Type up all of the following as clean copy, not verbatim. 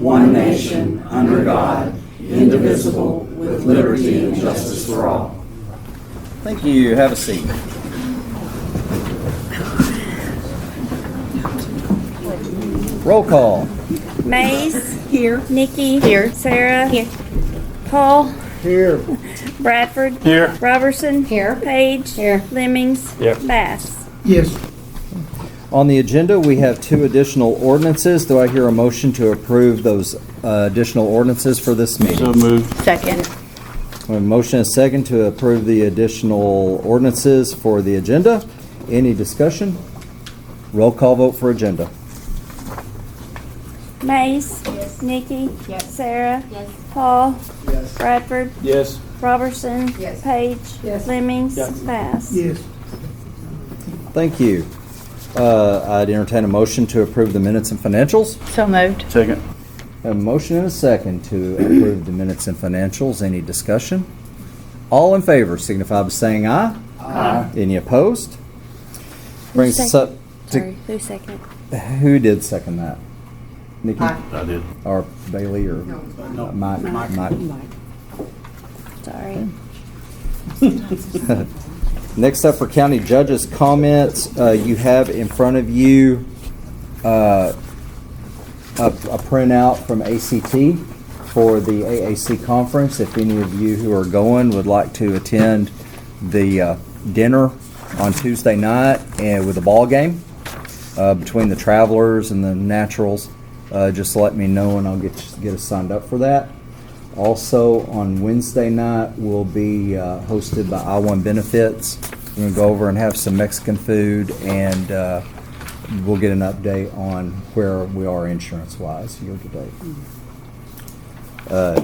one nation, under God, indivisible, with liberty and justice for all. Thank you. Have a seat. Roll call. Mays. Here. Nikki. Here. Sarah. Here. Paul. Here. Bradford. Here. Robertson. Here. Page. Here. Lemmings. Here. Bass. Yes. On the agenda, we have two additional ordinances. Do I hear a motion to approve those additional ordinances for this meeting? So moved. Second. A motion and a second to approve the additional ordinances for the agenda. Any discussion? Roll call vote for agenda. Mays. Yes. Nikki. Yes. Sarah. Yes. Paul. Yes. Bradford. Yes. Robertson. Yes. Page. Yes. Lemmings. Yes. Bass. Yes. Thank you. I'd entertain a motion to approve the minutes and financials. So moved. Second. A motion and a second to approve the minutes and financials. Any discussion? All in favor signify by saying aye. Aye. Any opposed? Brings us up Sorry, who seconded? who did second that? Nikki? I did. Or Bailey or Mike? Mike. Sorry. Next up for county judges' comments, you have in front of you a printout from ACT for the AAC conference. If any of you who are going would like to attend the dinner on Tuesday night and with a ball game between the Travelers and the Naturals, just let me know and I'll get us signed up for that. Also on Wednesday night we'll be hosted by I-1 Benefits. We're going to go over and have some Mexican food and we'll get an update on where we are insurance-wise year to date.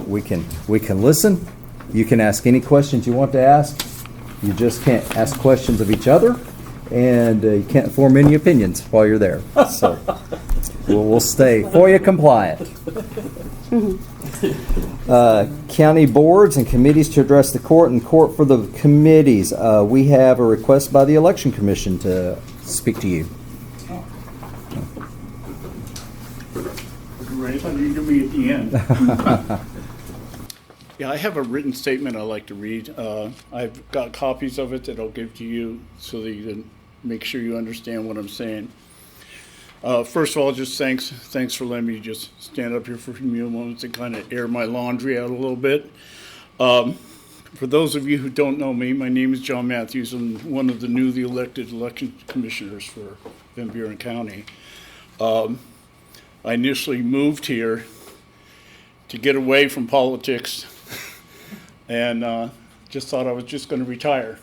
We can listen. You can ask any questions you want to ask. You just can't ask questions of each other, and you can't form any opinions while you're there. So we'll stay FOIA compliant. County boards and committees to address the court and court for the committees. We have a request by the Election Commission to speak to you. Right, you can be at the end. Yeah, I have a written statement I'd like to read. I've got copies of it that I'll give to you so that you can make sure you understand what I'm saying. First of all, just thanks for letting me just stand up here for a few moments and kind of air my laundry out a little bit. For those of you who don't know me, my name is John Matthews. I'm one of the newly elected election commissioners for Van Buren County. I initially moved here to get away from politics and just thought I was just going to retire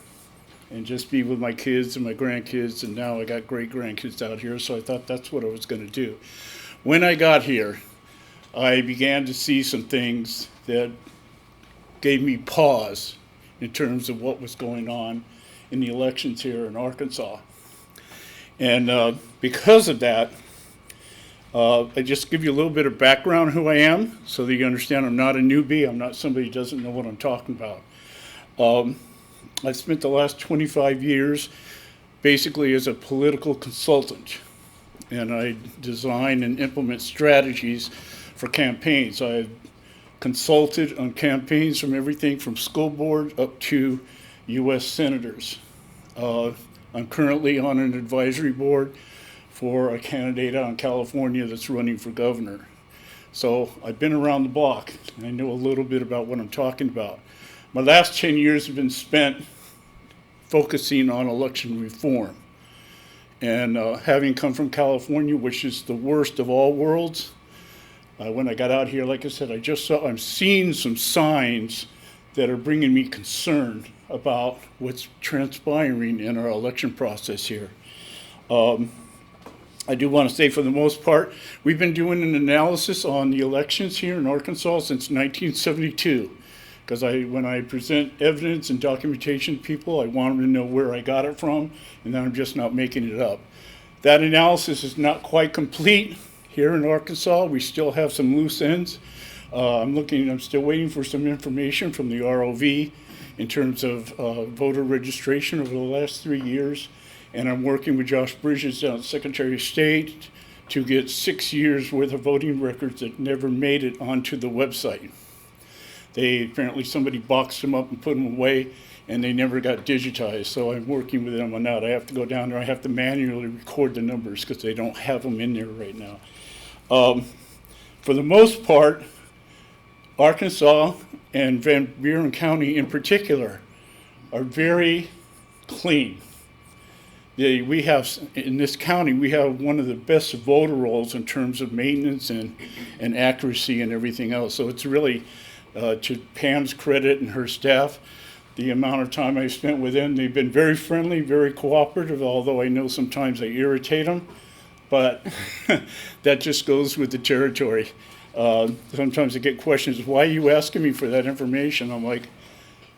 and just be with my kids and my grandkids, and now I got great grandkids out here, so I thought that's what I was going to do. When I got here, I began to see some things that gave me pause in terms of what was going on in the elections here in Arkansas. And because of that, I just give you a little bit of background who I am so that you understand I'm not a newbie. I'm not somebody who doesn't know what I'm talking about. I spent the last 25 years basically as a political consultant, and I design and implement strategies for campaigns. I've consulted on campaigns from everything from school board up to U.S. senators. I'm currently on an advisory board for a candidate out in California that's running for governor. So I've been around the block, and I know a little bit about what I'm talking about. My last 10 years have been spent focusing on election reform. And having come from California, which is the worst of all worlds, when I got out here, like I said, I'm seeing some signs that are bringing me concern about what's transpiring in our election process here. I do want to say, for the most part, we've been doing an analysis on the elections here in Arkansas since 1972. Because when I present evidence and documentation to people, I want them to know where I got it from, and that I'm just not making it up. That analysis is not quite complete here in Arkansas. We still have some loose ends. I'm still waiting for some information from the ROV in terms of voter registration over the last 3 years. And I'm working with Josh Bridges, Secretary of State, to get 6 years worth of voting records that never made it onto the website. Apparently somebody boxed them up and put them away, and they never got digitized. So I'm working with them on that. I have to go down there. I have to manually record the numbers because they don't have them in there right now. For the most part, Arkansas and Van Buren County in particular are very clean. We have, in this county, we have one of the best voter rolls in terms of maintenance and accuracy and everything else. So it's really, to Pam's credit and her staff, the amount of time I've spent with them, they've been very friendly, very cooperative, although I know sometimes I irritate them, but that just goes with the territory. Sometimes I get questions, why are you asking me for that information? I'm like,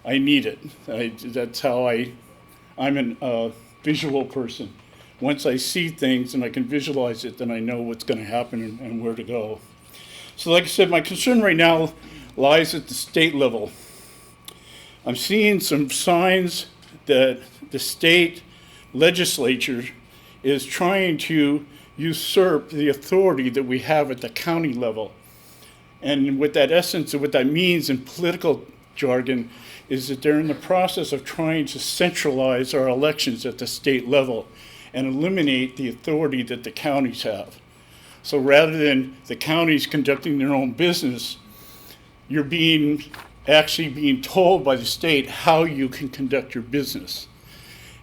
I need it. That's how I'm a visual person. Once I see things and I can visualize it, then I know what's going to happen and where to go. So like I said, my concern right now lies at the state level. I'm seeing some signs that the state legislature is trying to usurp the authority that we have at the county level. And what that essence of what that means in political jargon is that they're in the process of trying to centralize our elections at the state level and eliminate the authority that the counties have. So rather than the counties conducting their own business, you're actually being told by the state how you can conduct your business.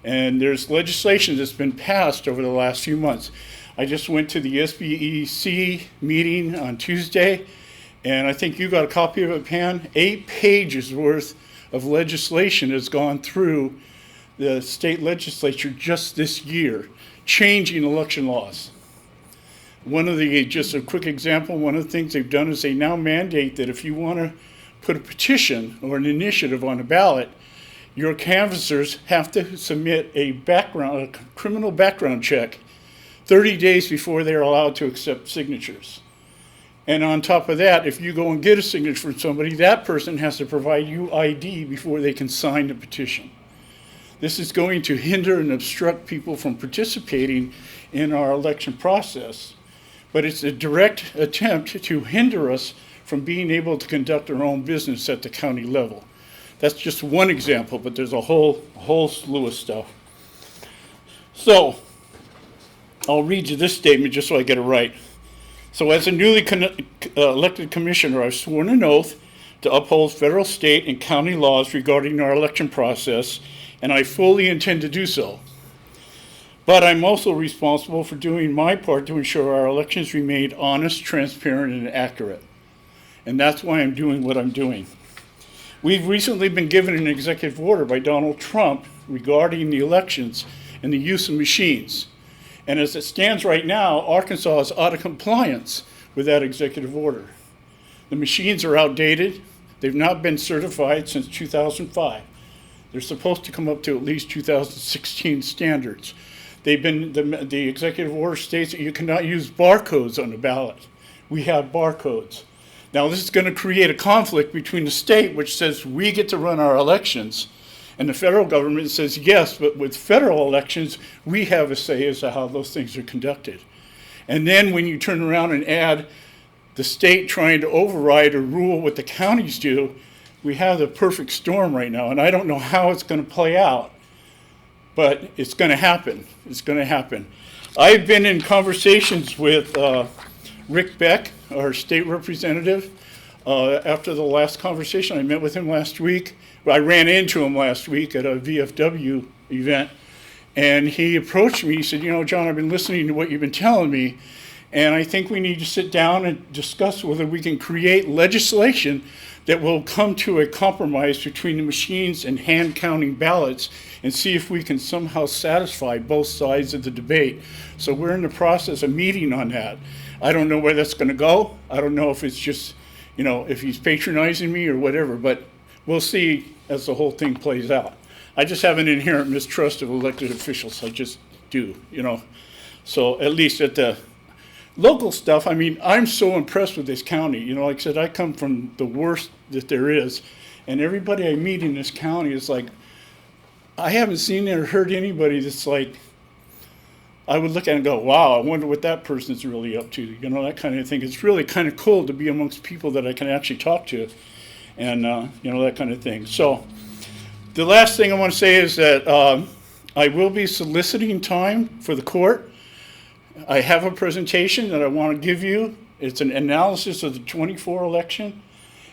And there's legislation that's been passed over the last few months. I just went to the SBEC meeting on Tuesday, and I think you got a copy of it, Pan. 8 pages worth of legislation has gone through the state legislature just this year, changing election laws. Just a quick example, one of the things they've done is they now mandate that if you want to put a petition or an initiative on a ballot, your canvassers have to submit a criminal background check 30 days before they're allowed to accept signatures. And on top of that, if you go and get a signature from somebody, that person has to provide you ID before they can sign the petition. This is going to hinder and obstruct people from participating in our election process, but it's a direct attempt to hinder us from being able to conduct our own business at the county level. That's just one example, but there's a whole slew of stuff. So, I'll read you this statement just so I get it right. So as a newly elected commissioner, I've sworn an oath to uphold federal, state, and county laws regarding our election process, and I fully intend to do so. But I'm also responsible for doing my part to ensure our elections remain honest, transparent, and accurate. And that's why I'm doing what I'm doing. We've recently been given an executive order by Donald Trump regarding the elections and the use of machines. And as it stands right now, Arkansas is out of compliance with that executive order. The machines are outdated. They've not been certified since 2005. They're supposed to come up to at least 2016 standards. The executive order states that you cannot use barcodes on the ballot. We have barcodes. Now this is going to create a conflict between the state, which says we get to run our elections, and the federal government says yes, but with federal elections, we have a say as to how those things are conducted. And then when you turn around and add the state trying to override or rule what the counties do, we have the perfect storm right now, and I don't know how it's going to play out, but it's going to happen. It's going to happen. I've been in conversations with Rick Beck, our state representative. After the last conversation, I met with him last week. I ran into him last week at a VFW event, and he approached me. He said, John, I've been listening to what you've been telling me, and I think we need to sit down and discuss whether we can create legislation that will come to a compromise between the machines and hand counting ballots and see if we can somehow satisfy both sides of the debate. So we're in the process of meeting on that. I don't know where that's going to go. I don't know if it's just, if he's patronizing me or whatever, but we'll see as the whole thing plays out. I just have an inherent mistrust of elected officials. I just do, So at least at the local stuff, I'm so impressed with this county. Like I said, I come from the worst that there is, and everybody I meet in this county is like, I haven't seen or heard anybody that's like I would look at it and go, wow, I wonder what that person's really up to, you know, that kind of thing. It's really kind of cool to be amongst people that I can actually talk to, and, you know, that kind of thing. So the last thing I want to say is that I will be soliciting time for the court. I have a presentation that I want to give you. It's an analysis of the 24 election,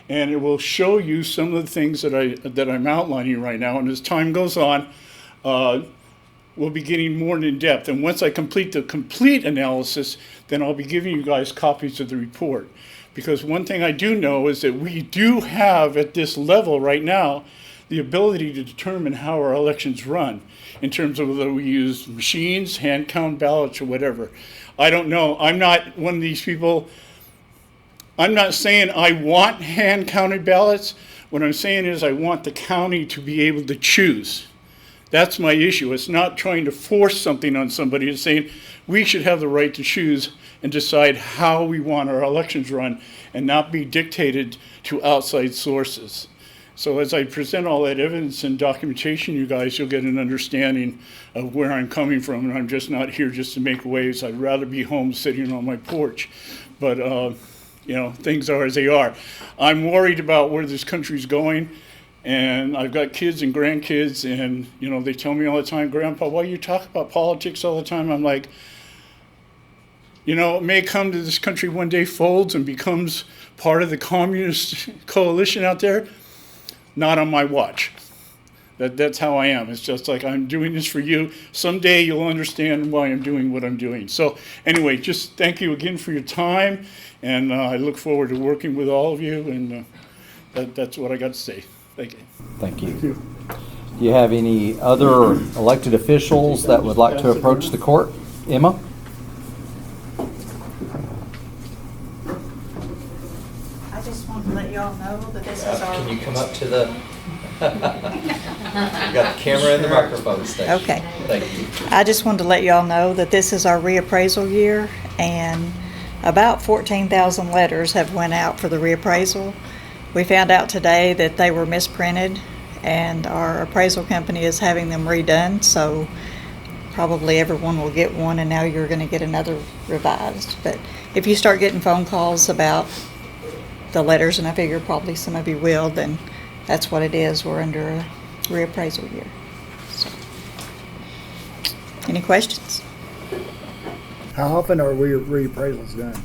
and it will show you some of the things that I'm outlining right now. And as time goes on, we'll be getting more in depth. And once I complete the complete analysis, then I'll be giving you guys copies of the report. Because one thing I do know is that we do have at this level right now the ability to determine how our elections run in terms of whether we use machines, hand count ballots, or whatever. I don't know. I'm not one of these people. I'm not saying I want hand counted ballots. What I'm saying is I want the county to be able to choose. That's my issue. It's not trying to force something on somebody. It's saying we should have the right to choose and decide how we want our elections run and not be dictated to outside sources. So as I present all that evidence and documentation, you guys, you'll get an understanding of where I'm coming from. And I'm just not here just to make waves. I'd rather be home sitting on my porch. But, you know, things are as they are. I'm worried about where this country's going. And I've got kids and grandkids, and, you know, they tell me all the time, Grandpa, why you talk about politics all the time? I'm like, you know, it may come to this country one day folds and becomes part of the communist coalition out there. Not on my watch. That's how I am. It's just like, I'm doing this for you. Someday you'll understand why I'm doing what I'm doing. So anyway, just thank you again for your time, and I look forward to working with all of you, and that's what I got to say. Thank you. Thank you. Do you have any other elected officials that would like to approach the court? Emma? I just want to let y'all know that this is our... Can you come up to the... You got the camera and the microphone station. Okay. Thank you. I just wanted to let y'all know that this is our reappraisal year, and about 14,000 letters have went out for the reappraisal. We found out today that they were misprinted, and our appraisal company is having them redone, so probably everyone will get one, and now you're going to get another revised. But if you start getting phone calls about the letters, and I figure probably some of you will, then that's what it is. We're under a reappraisal year. So, any questions? How often are reappraisals done?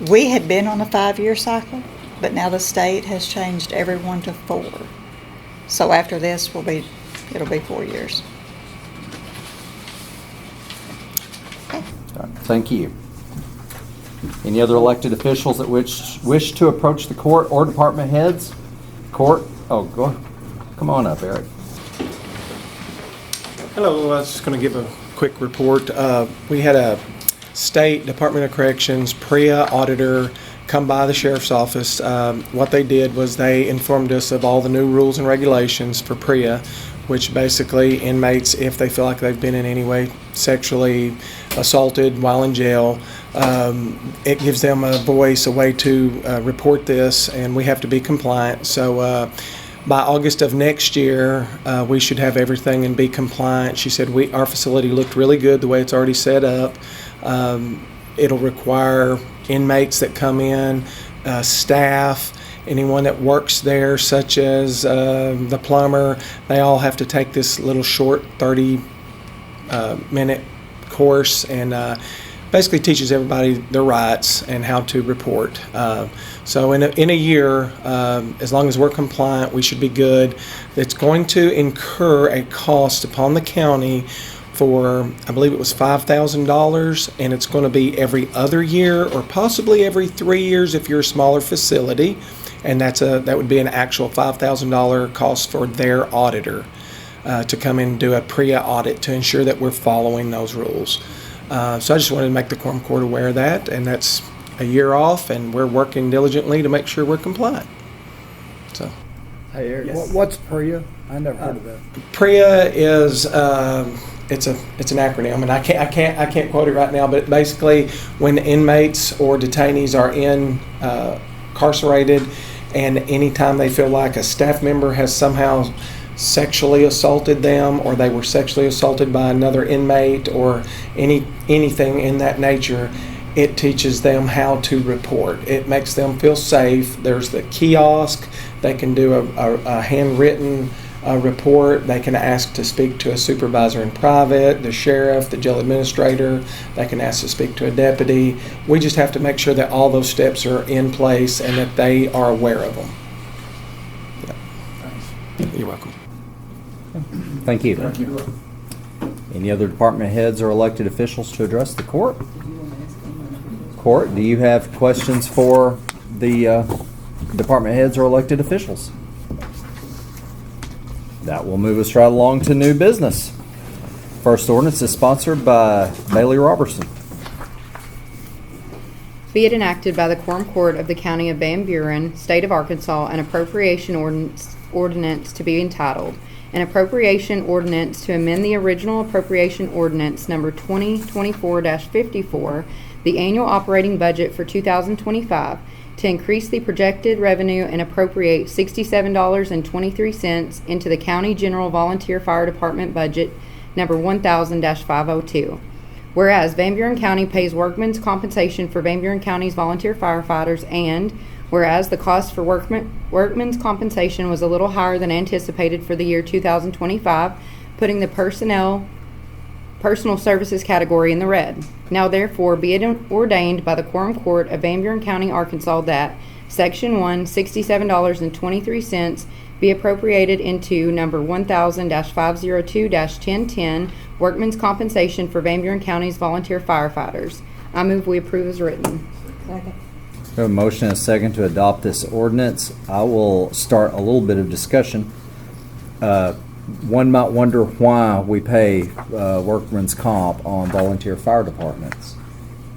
We had been on a 5-year cycle, but now the state has changed everyone to 4. So after this it'll be 4 years. Okay. Thank you. Any other elected officials that wish to approach the court or department heads? Court? Oh, go. Come on up, Eric. Hello, I was just going to give a quick report. We had a State Department of Corrections PREA auditor come by the sheriff's office. What they did was they informed us of all the new rules and regulations for PREA, which basically inmates, if they feel like they've been in any way sexually assaulted while in jail, it gives them a voice, a way to report this, and we have to be compliant. So by August of next year, we should have everything and be compliant. She said our facility looked really good the way it's already set up. It'll require inmates that come in, staff, anyone that works there, such as the plumber. They all have to take this little short 30-minute course, and basically teaches everybody their rights and how to report. So in a year, as long as we're compliant, we should be good. It's going to incur a cost upon the county for, I believe it was $5,000, and it's going to be every other year or possibly every 3 years if you're a smaller facility, and that would be an actual $5,000 cost for their auditor to come in and do a PREA audit to ensure that we're following those rules. So I just wanted to make the Quorum Court aware of that, and that's a year off, and we're working diligently to make sure we're compliant. So, Hey, Eric, Yes. what's PREA? I never heard of that. PREA is it's an acronym, and I can't quote it right now, but basically when inmates or detainees are incarcerated, and anytime they feel like a staff member has somehow sexually assaulted them, or they were sexually assaulted by another inmate, or anything in that nature. It teaches them how to report. It makes them feel safe. There's the kiosk. They can do a handwritten report. They can ask to speak to a supervisor in private, the sheriff, the jail administrator. They can ask to speak to a deputy. We just have to make sure that all those steps are in place and that they are aware of them. Yeah. You're welcome. Thank you. Any other department heads or elected officials to address the court? Court, do you have questions for the department heads or elected officials? That will move us right along to new business. First ordinance is sponsored by Bailey Robertson. Be it enacted by the Quorum Court of the County of Van Buren, State of Arkansas, an appropriation ordinance to be entitled, an appropriation ordinance to amend the original appropriation ordinance number 2024-54, the annual operating budget for 2025, to increase the projected revenue and appropriate $67.23 into the County General Volunteer Fire Department budget number 1000-502. Whereas Van Buren County pays workmen's compensation for Van Buren County's volunteer firefighters, and whereas the cost for workmen's compensation was a little higher than anticipated for the year 2025, putting the personal services category in the red. Now therefore be it ordained by the Quorum Court of Van Buren County, Arkansas, that Section 1, $67.23 be appropriated into number 1000-502-1010, Workmen's Compensation for Van Buren County's volunteer firefighters. I move we approve as written. We have a motion and a second to adopt this ordinance. I will start a little bit of discussion. One might wonder why we pay workman's comp on volunteer fire departments,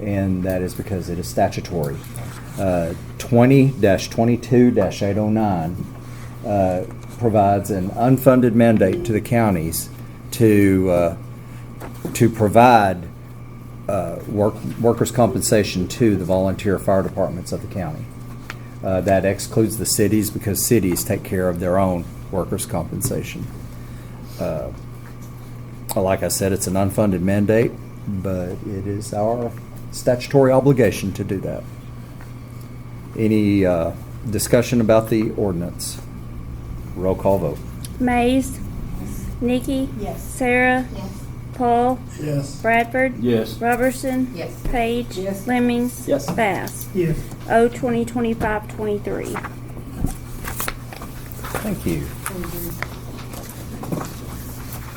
and that is because it is statutory. 20-22-809 provides an unfunded mandate to the counties to provide workers' compensation to the volunteer fire departments of the county. That excludes the cities because cities take care of their own workers' compensation. Like I said, it's an unfunded mandate, but it is our statutory obligation to do that. Any discussion about the ordinance? Roll call vote. Mays. Nikki. Yes. Sarah. Yes. Paul. Yes. Bradford. Yes. Robertson. Yes. Page. Yes. Lemmings. Yes. Bass. Yes. O 2025-23. Thank you.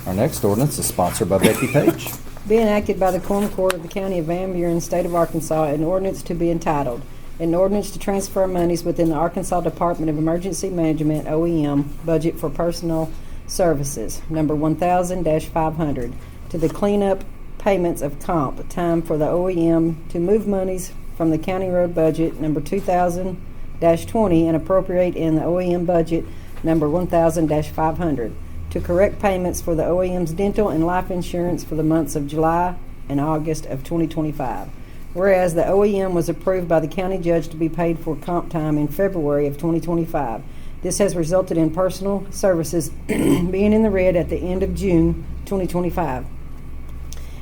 Our next ordinance is sponsored by Becky Page. Be enacted by the Quorum Court of the County of Van Buren, State of Arkansas, an ordinance to be entitled, an ordinance to transfer monies within the Arkansas Department of Emergency Management, OEM, budget for personal services, number 1000-500, to the cleanup payments of comp time for the OEM to move monies from the county road budget, number 2000-20, and appropriate in the OEM budget, number 1000-500. To correct payments for the OEM's dental and life insurance for the months of July and August of 2025. Whereas the OEM was approved by the county judge to be paid for comp time in February of 2025. This has resulted in personal services being in the red at the end of June 2025.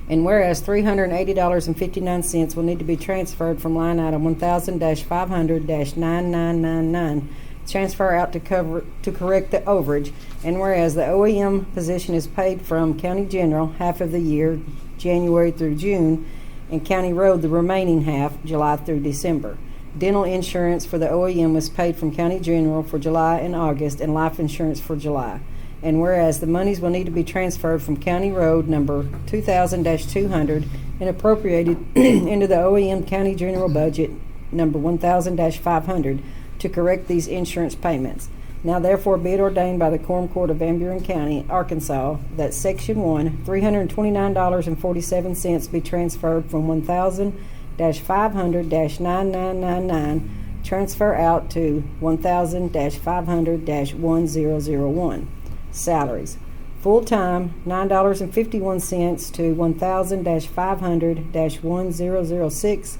And whereas $380.59 will need to be transferred from line item 1000-500-9999, transfer out to correct the overage, and whereas the OEM position is paid from County General half of the year, January through June, and County Road the remaining half, July through December. Dental insurance for the OEM was paid from County General for July and August, and life insurance for July. And whereas the monies will need to be transferred from County Road number 2000-200 and appropriated into the OEM County General budget number 1000-500 to correct these insurance payments. Now therefore be it ordained by the Quorum Court of Van Buren County, Arkansas, that Section 1, $329.47 be transferred from 1000-500-9999, transfer out to 1000-500-1001. Salaries. Full-time, $9.51 to 1000-500-1006.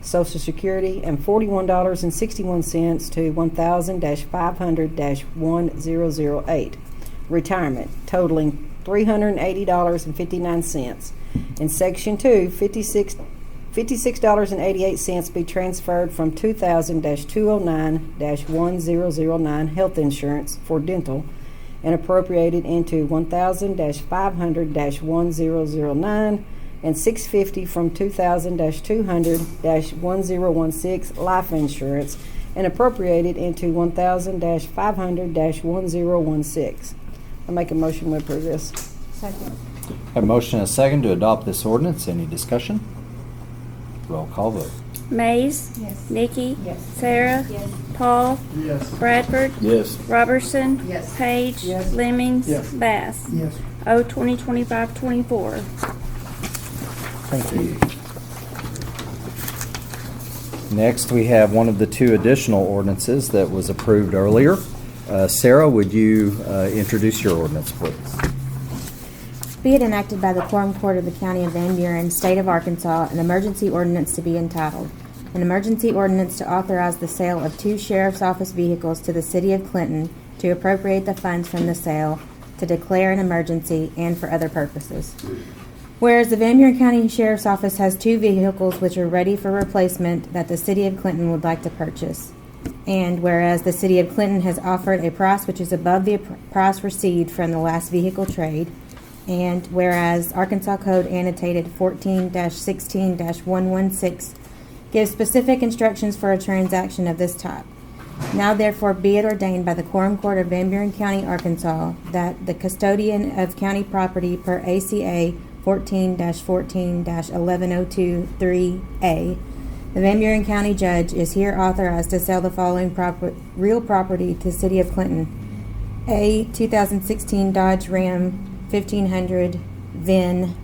Social Security, and $41.61 to 1000-500-1008. retirement totaling $380.59. In Section 2, $56.88 be transferred from 2000-209-1009 health insurance for dental and appropriated into 1000-500-1009 and $650 from 2000-200-1016 life insurance and appropriated into 1000-500-1016. I make a motion to approve this. Second. Have a motion and a second to adopt this ordinance. Any discussion? Roll call vote. Mays. Yes. Nikki. Yes. Sarah. Yes. Paul. Yes. Bradford. Yes. Robertson. Yes. Page. Yes. Lemmings. Yes. Bass. Yes. O 2025-24. Thank you. Next, we have one of the two additional ordinances that was approved earlier. Sarah, would you introduce your ordinance, please? Be it enacted by the Quorum Court of the County of Van Buren, State of Arkansas, an emergency ordinance to be entitled, an emergency ordinance to authorize the sale of 2 sheriff's office vehicles to the City of Clinton, to appropriate the funds from the sale, to declare an emergency, and for other purposes. Whereas the Van Buren County Sheriff's Office has 2 vehicles which are ready for replacement that the City of Clinton would like to purchase. And whereas the City of Clinton has offered a price which is above the price received from the last vehicle trade. And whereas Arkansas Code annotated 14-16-116 gives specific instructions for a transaction of this type. Now therefore be it ordained by the Quorum Court of Van Buren County, Arkansas, that the custodian of county property per ACA 14-14-11023A, the Van Buren County Judge is here authorized to sell the following real property to the City of Clinton. A 2016 Dodge Ram 1500 VIN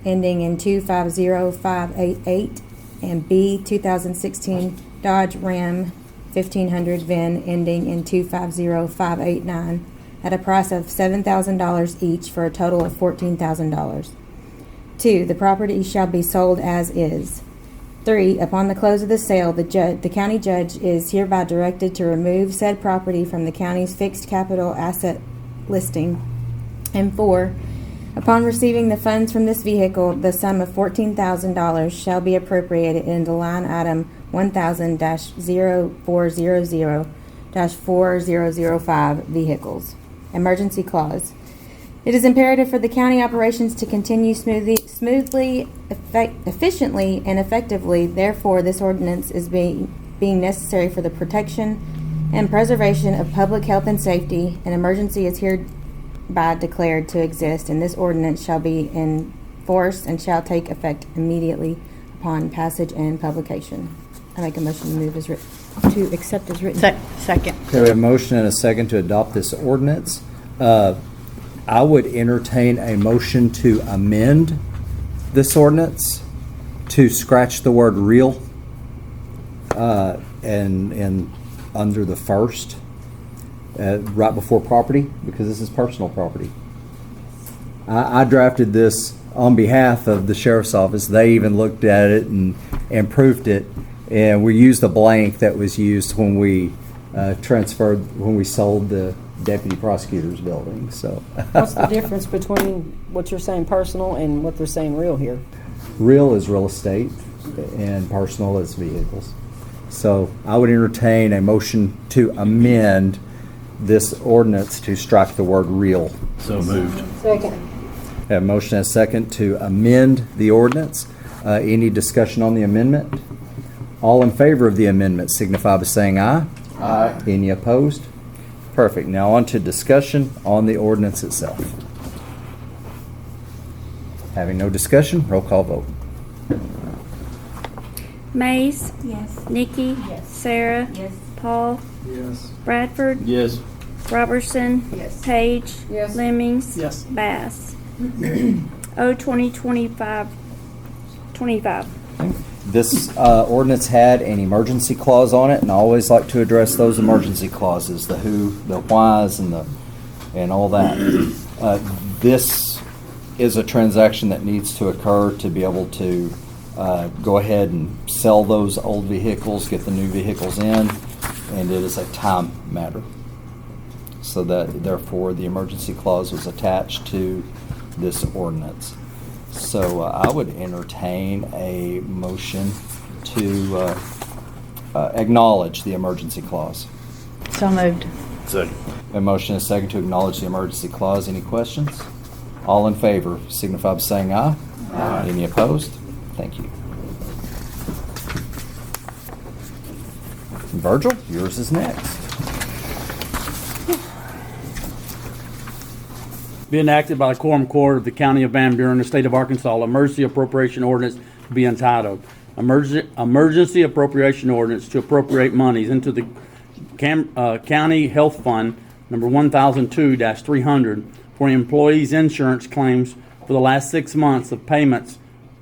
ending in 250588, and B 2016 Dodge Ram 1500 VIN ending in 250589 at a price of $7,000 each for a total of $14,000. 2. The property shall be sold as is. 3. Upon the close of the sale, the county judge is hereby directed to remove said property from the county's fixed capital asset listing. And 4. Upon receiving the funds from this vehicle, the sum of $14,000 shall be appropriated into line item 1000-0400-4005 vehicles. Emergency clause. It is imperative for the county operations to continue smoothly, efficiently, and effectively. Therefore, this ordinance is being necessary for the protection and preservation of public health and safety. An emergency is hereby declared to exist, and this ordinance shall be in force and shall take effect immediately upon passage and publication. I make a motion to move as written, to accept as written. Second. Okay, we have a motion and a second to adopt this ordinance. I would entertain a motion to amend this ordinance to scratch the word real and under the first, right before property, because this is personal property. I drafted this on behalf of the sheriff's office. They even looked at it and proofed it, and we used a blank that was used when we when we sold the deputy prosecutor's building. So What's the difference between what you're saying personal and what they're saying real here? real is real estate and personal is vehicles. So I would entertain a motion to amend this ordinance to strike the word real. So moved. Second. Have a motion and a second to amend the ordinance. Any discussion on the amendment? All in favor of the amendment signify by saying aye. Aye. Any opposed? Perfect. Now on to discussion on the ordinance itself. Having no discussion, roll call vote. Mays. Yes. Nikki. Yes. Sarah. Yes. Paul. Yes. Bradford. Yes. Robertson. Yes. Page. Yes. Lemmings. Yes. Bass. O 2025. This ordinance had an emergency clause on it, and I always like to address those emergency clauses, the who, the whys, and all that. This is a transaction that needs to occur to be able to go ahead and sell those old vehicles, get the new vehicles in, and it is a time matter. so that therefore the emergency clause was attached to this ordinance. So I would entertain a motion to acknowledge the emergency clause. So moved. Second. A motion and a second to acknowledge the emergency clause. Any questions? All in favor signify by saying aye. Aye. Any opposed? Thank you. Virgil, yours is next. Be enacted by the Quorum Court of the County of Van Buren, the State of Arkansas, emergency appropriation ordinance to be entitled Emergency Appropriation Ordinance to appropriate monies into the County Health Fund number 1002-300 for employees' insurance claims for the last 6 months of payments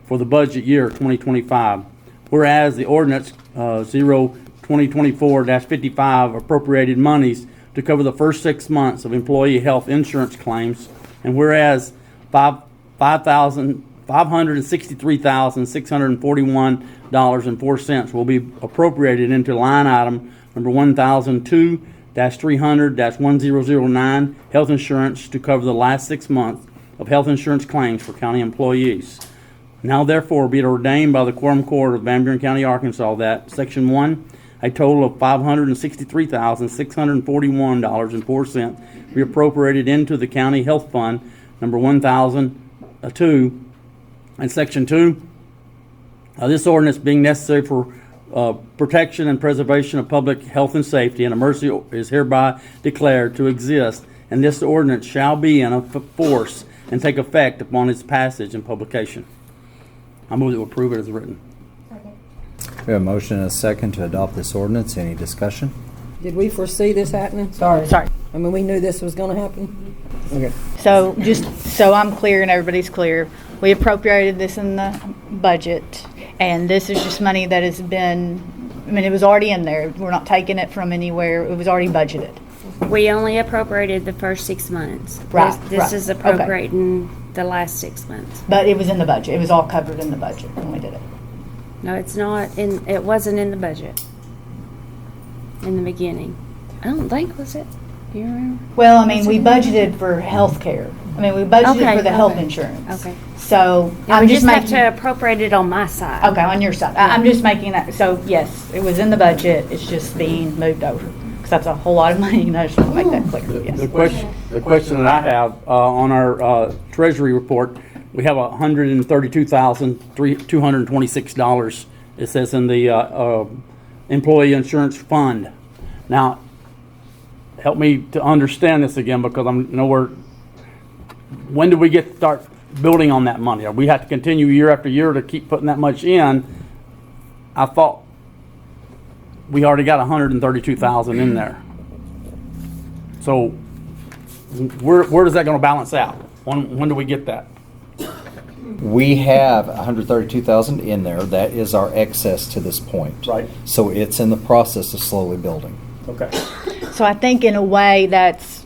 for the budget year 2025. Whereas the ordinance 2024-55 appropriated monies to cover the first 6 months of employee health insurance claims, and whereas $563,641.04 will be appropriated into line item number 1002-300-1009 health insurance to cover the last 6 months of health insurance claims for county employees. Now therefore be it ordained by the Quorum Court of Van Buren County, Arkansas, that Section 1, a total of $563,641.04 be appropriated into the County Health Fund number 1002, and Section 2, this ordinance being necessary for protection and preservation of public health and safety, and emergency is hereby declared to exist, and this ordinance shall be in force and take effect upon its passage and publication. I move that we approve it as written. We have a motion and a second to adopt this ordinance. Any discussion? Did we foresee this happening? Sorry. I mean, we knew this was gonna happen? Okay. So just so I'm clear and everybody's clear, we appropriated this in the budget, and this is just money that has been, I mean, it was already in there. We're not taking it from anywhere. It was already budgeted. We only appropriated the first 6 months. Right, This right. is Okay. appropriating the last 6 months. But it was in the budget. It was all covered in the budget when we did it. No, it's not in, it wasn't in the budget in the beginning. I don't think, was it? Do you remember? Well, I mean, we budgeted for health care. I mean, we budgeted for the health insurance. Okay. So Yeah, I'm we just just have making, to appropriate it on my side. okay, on your side. I'm just making that, so yes, it was in the budget. It's just being moved over. Because that's a whole lot of money, and I just want to make that clear, yes. The question that I have on our treasury report, we have $132,226. It says in the employee insurance fund. Now, help me to understand this again, because I'm nowhere. When do we start building on that money? Or we have to continue year after year to keep putting that much in? I thought we already got $132,000 in there. So where is that going to balance out? When do we get that? We have $132,000 in there. That is our excess to this point. Right. So it's in the process of slowly building. Okay. So I think in a way that's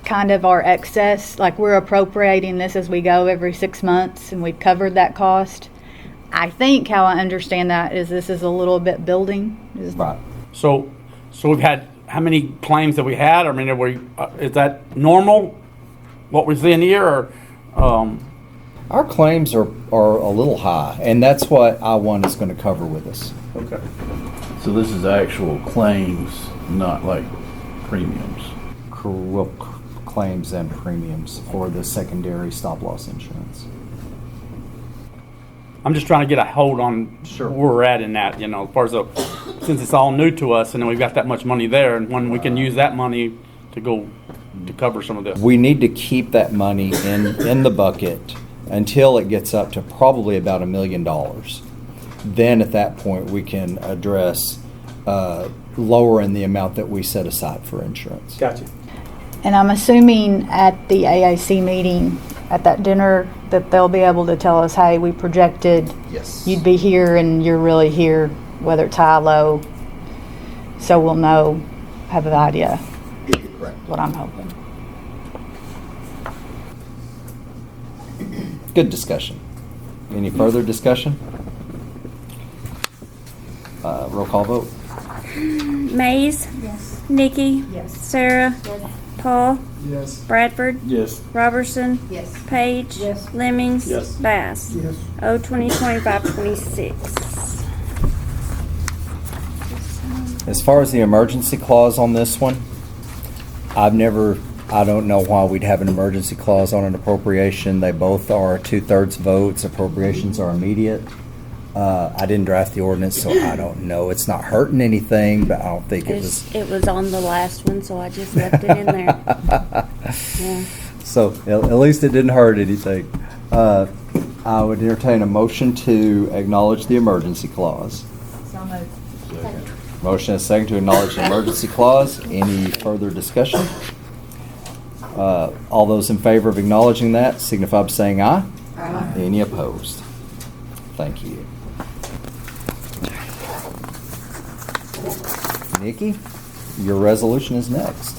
kind of our excess, like we're appropriating this as we go every 6 months, and we've covered that cost. I think how I understand that is this is a little bit building. Right. So we've had, how many claims that we had? I mean, is that normal, what we're seeing here? Or, our claims are a little high, and that's what I-1 is going to cover with us. okay. So this is actual claims, not like premiums. Claims and premiums for the secondary stop-loss insurance. I'm just trying to get a hold on where we're at in that, as far as since it's all new to us, and then we've got that much money there, and when we can use that money to go to cover some of this. We need to keep that money in the bucket until it gets up to probably about $1 million. Then at that point, we can address lowering the amount that we set aside for insurance. Gotcha. And I'm assuming at the AAC meeting, at that dinner, that they'll be able to tell us, hey, we projected you'd be here and you're really here, whether it's high, low. So we'll know, have an idea. Correct. What I'm hoping. Good discussion. Any further discussion? Roll call vote. Mays? Yes. Nikki? Yes. Sarah? Hall, Yes. Bradford, Yes. Robertson, Yes. Page, Yes. Lemmings, Yes. Bass. Yes. O 2025-26. As far as the emergency clause on this one, I don't know why we'd have an emergency clause on an appropriation. They both are 2/3 votes. Appropriations are immediate. I didn't draft the ordinance, so I don't know. It's not hurting anything, but I don't think it was. It was on the last one, so I just left it in there. Yeah. So at least it didn't hurt anything. I would entertain a motion to acknowledge the emergency clause. So moved. Motion is second to acknowledge the emergency clause. Any further discussion? All those in favor of acknowledging that signify by saying aye. Aye. Any opposed? Thank you. Nikki, your resolution is next.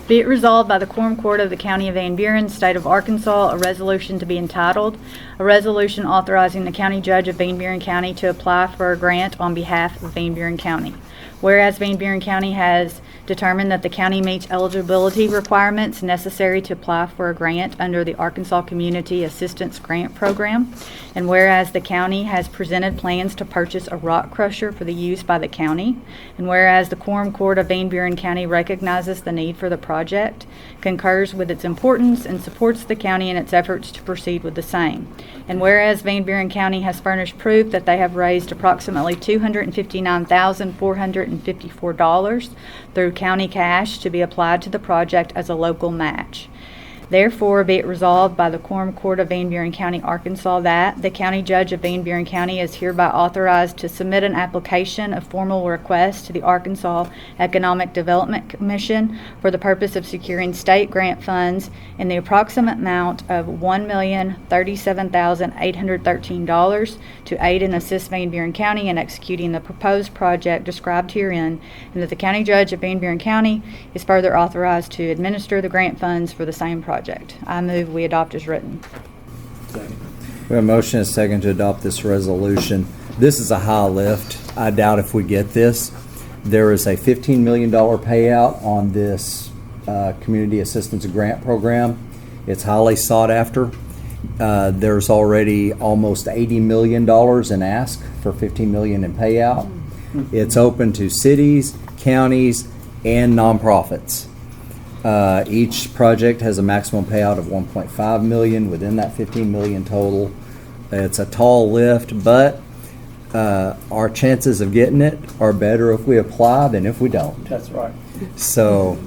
Be it resolved by the Quorum Court of the County of Van Buren, State of Arkansas, a resolution to be entitled, a resolution authorizing the County Judge of Van Buren County to apply for a grant on behalf of Van Buren County. Whereas Van Buren County has determined that the county meets eligibility requirements necessary to apply for a grant under the Arkansas Community Assistance Grant Program, and whereas the county has presented plans to purchase a rock crusher for the use by the county, and whereas the Quorum Court of Van Buren County recognizes the need for the project, concurs with its importance, and supports the county in its efforts to proceed with the same. And whereas Van Buren County has furnished proof that they have raised approximately $259,454 through county cash to be applied to the project as a local match. Therefore, be it resolved by the Quorum Court of Van Buren County, Arkansas, that the County Judge of Van Buren County is hereby authorized to submit an application of formal request to the Arkansas Economic Development Commission for the purpose of securing state grant funds in the approximate amount of $1,037,813 to aid and assist Van Buren County in executing the proposed project described herein, and that the County Judge of Van Buren County is further authorized to administer the grant funds for the same project. I move we adopt as written. We have a motion and a second to adopt this resolution. This is a high lift. I doubt if we get this. There is a $15 million payout on this Community Assistance Grant Program. It's highly sought after. There's already almost $80 million in ask for $15 million in payout. It's open to cities, counties, and nonprofits. Each project has a maximum payout of $1.5 million within that $15 million total. It's a tall lift, but our chances of getting it are better if we apply than if we don't. That's right. So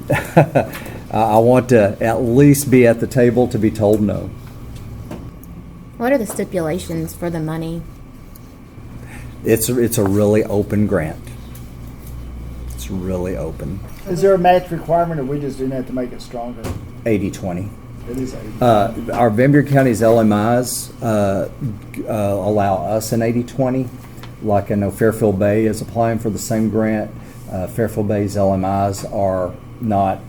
I want to at least be at the table to be told no. What are the stipulations for the money? It's a really open grant. It's really open. Is there a match requirement, or we just didn't have to make it stronger? 80-20. It is 80. Our Van Buren County's LMIs allow us an 80-20. Like I know Fairfield Bay is applying for the same grant. Fairfield Bay's LMIs are not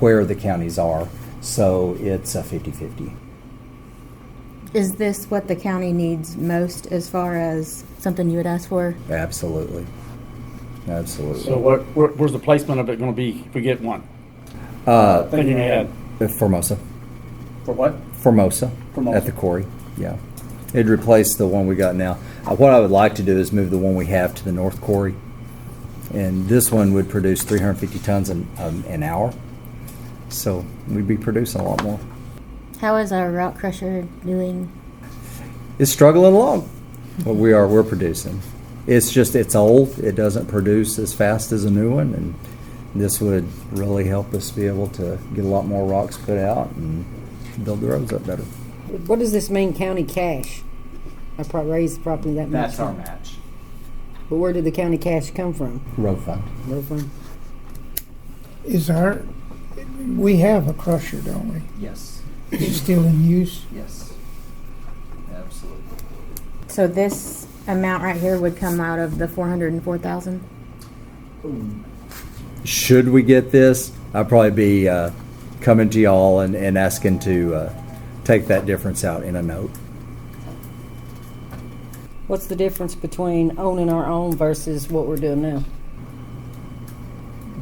where the counties are, so it's a 50-50. Is this what the county needs most as far as something you would ask for? Absolutely. Absolutely. So where's the placement of it going to be if we get one? Thinking ahead. Formosa. For what? Formosa. At the quarry. Yeah. It'd replace the one we got now. What I would like to do is move the one we have to the North Quarry. And this one would produce 350 tons an hour. So we'd be producing a lot more. How is our rock crusher doing? It's struggling along. But we're producing. It's old. It doesn't produce as fast as a new one, and this would really help us be able to get a lot more rocks put out and build the roads up better. What does this mean, county cash? I raised property that much. That's our match. But where did the county cash come from? Road fund. Road fund. We have a crusher, don't we? Yes. It's still in use? Yes. Absolutely. So this amount right here would come out of the 404,000? Should we get this, I'd probably be coming to y'all and asking to take that difference out in a note. What's the difference between owning our own versus what we're doing now?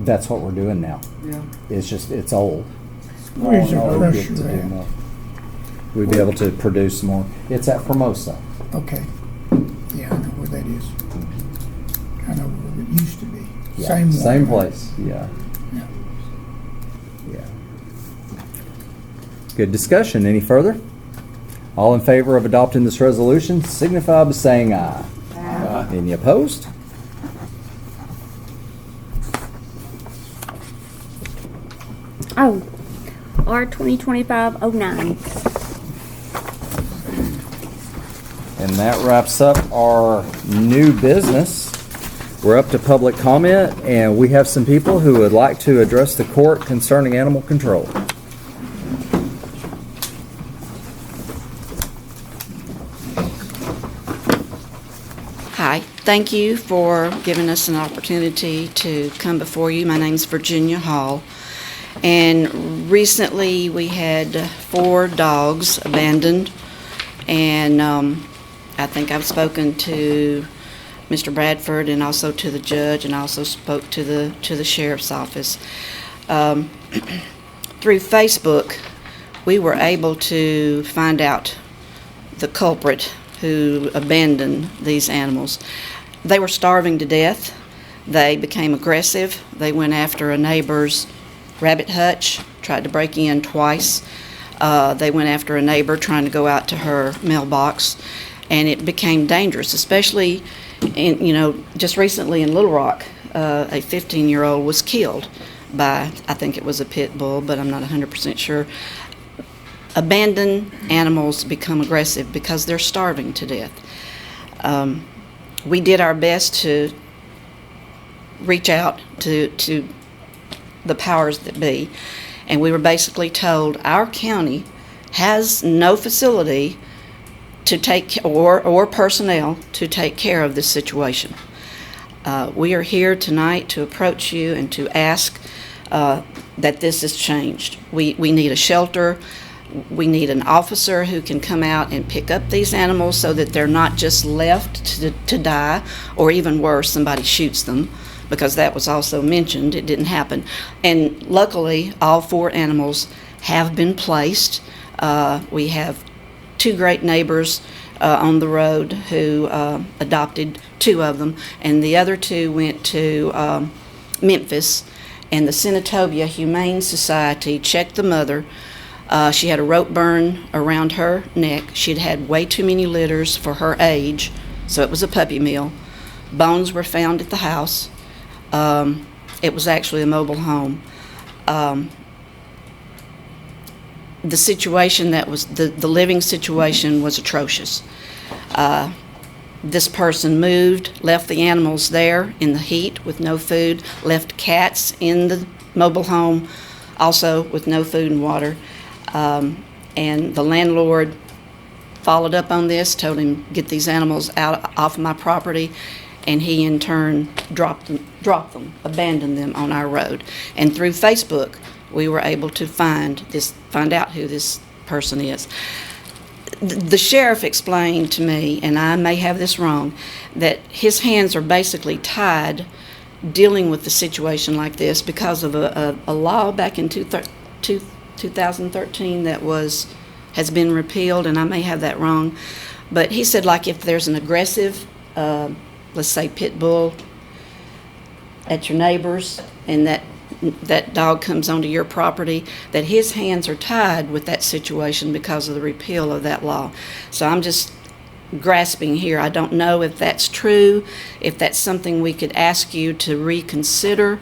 That's what we're doing now. Yeah. It's just, it's old. Where's the We'd be able crusher to do at? more. We'd be able to produce more. It's at Formosa. Okay. Yeah, I know where that is. I know where it used to be. Yeah, Same one. same place, yeah. Yeah. Yeah. Good discussion. Any further? All in favor of adopting this resolution signify by saying aye. Aye. Any opposed? Oh, R 2025-09. And that wraps up our new business. We're up to public comment, and we have some people who would like to address the court concerning animal control. Hi, thank you for giving us an opportunity to come before you. My name's Virginia Hall, and recently we had 4 dogs abandoned, and I think I've spoken to Mr. Bradford and also to the judge, and I also spoke to the sheriff's office. Through Facebook, we were able to find out the culprit who abandoned these animals. They were starving to death. They became aggressive. They went after a neighbor's rabbit hutch, tried to break in twice. They went after a neighbor trying to go out to her mailbox, and it became dangerous, especially just recently in Little Rock. A 15-year-old was killed by, I think it was a pit bull, but I'm not 100% sure. Abandoned animals become aggressive because they're starving to death. We did our best to reach out to the powers that be, and we were basically told our county has no facility to take or personnel to take care of this situation. We are here tonight to approach you and to ask that this is changed. We need a shelter. We need an officer who can come out and pick up these animals so that they're not just left to die, or even worse, somebody shoots them, because that was also mentioned. It didn't happen. And luckily, all 4 animals have been placed. We have 2 great neighbors on the road who adopted 2 of them, and the other 2 went to Memphis, and the Senatobia Humane Society checked the mother. She had a rope burn around her neck. She'd had way too many litters for her age, so it was a puppy mill. Bones were found at the house. It was actually a mobile home. The situation that was, the living situation was atrocious. This person moved, left the animals there in the heat with no food, left cats in the mobile home also with no food and water. And the landlord followed up on this, told him, get these animals off my property, and he in turn dropped them, abandoned them on our road. And through Facebook, we were able to find out who this person is. The sheriff explained to me, and I may have this wrong, that his hands are basically tied dealing with the situation like this because of a law back in 2013 that has been repealed, and I may have that wrong. But he said, like, if there's an aggressive, let's say pit bull at your neighbor's, and that dog comes onto your property, that his hands are tied with that situation because of the repeal of that law. So I'm just grasping here. I don't know if that's true, if that's something we could ask you to reconsider.